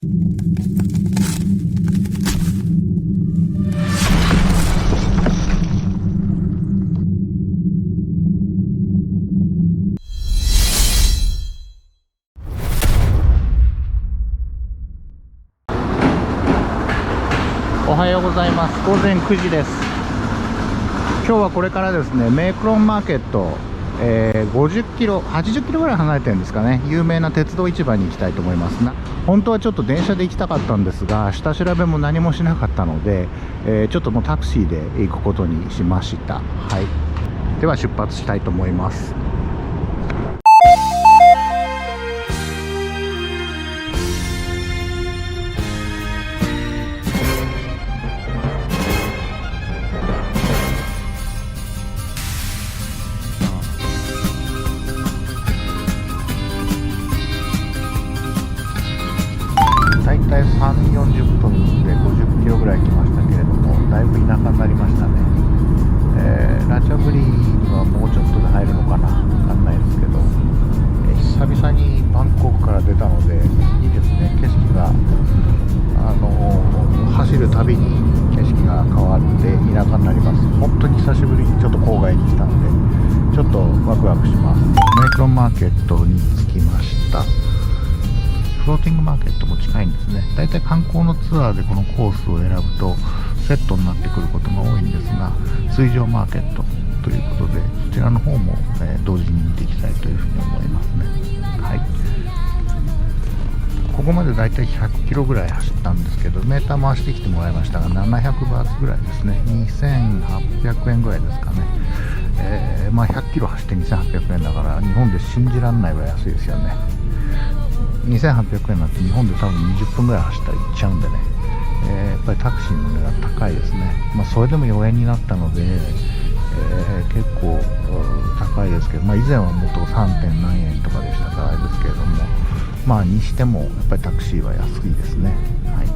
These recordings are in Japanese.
おはようございます。午前9時です。今日はこれからですね、メークロンマーケット、50キロ80キロぐらい離れてるんですかね、有名な鉄道市場に行きたいと思います。本当はちょっと電車で行きたかったんですが、下調べも何もしなかったので、ちょっともうタクシーで行くことにしました。はい、では出発したいと思います。大体3、40分で50キロぐらい来ましたけれども、だいぶ田舎になりましたね。ラチャブリにはもうちょっとで入るのかな、わかんないですけど、久々にバンコクから出たのでいいですね。景色が走るたびに景色が変わって田舎になります。本当に久しぶりにちょっと郊外に来たのでちょっとワクワクします。メークロンマーケットに着きました。フローティングマーケットも近いんですね。だいたい観光のツアーでこのコースを選ぶとセットになってくることが多いんですが、水上マーケットということでそちらの方も、同時に見ていきたいというふうに思いますね。はい、ここまでだいたい100キロぐらい走ったんですけど、メーター回してきてもらいましたが700バーツぐらいですね。2800円ぐらいですかね。100キロ走って2800円だから日本で信じられないぐらい安いですよね。2800円なんて日本で多分20分ぐらい走ったら行っちゃうんでね、やっぱりタクシーの値段高いですね。それでも4円になったので、結構高いですけど、以前はもっと 3. 点何円とかでしたからあれですけれども、にしてもやっぱりタクシーは安いですね。はい、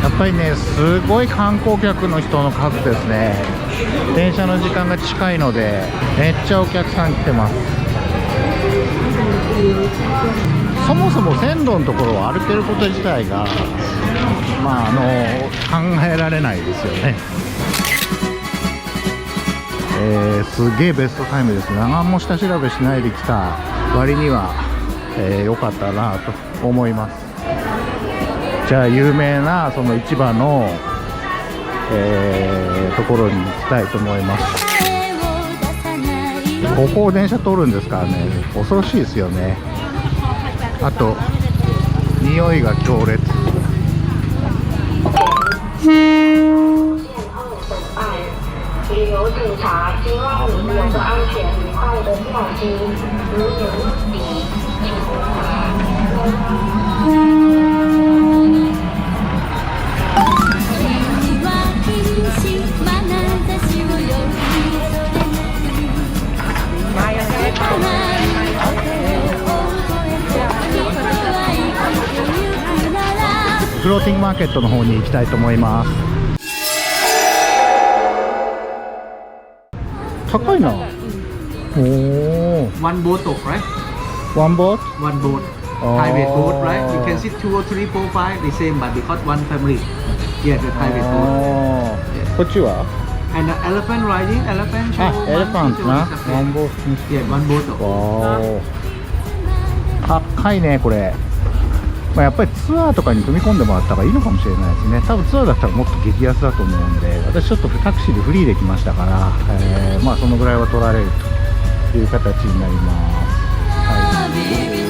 やっぱりね、すごい観光客の人の数ですね。電車の時間が近いのでめっちゃお客さん来てます。そもそも線路のところを歩けること自体が考えられないですよね。すげえベストタイムです。何も下調べしないで来た割には良かったなと思います。じゃあ有名なその市場の、ところに行きたいと思います。ここを電車通るんですからね、恐ろしいですよね。あと匂いが強烈。旅游警察希望你们有个安全愉快的假期，如有问题请フローティングマーケットの方に行きたいと思います。高いな。おお。One boat, right? One boat? One boat. Private boat, right? You can sit 2 or 3, 4, 5, the same, but because one family. Yeah, the private boat. こっちはAnd the elephant riding, elephant show. エレファントな。ワンボート。Yeah, one boat. わー。高いねこれ。やっぱりツアーとかに組み込んでもらった方がいいのかもしれないですね。多分ツアーだったらもっと激安だと思うんで、私ちょっとタクシーでフリーで来ましたから、そのぐらいは取られるという形になります。はい。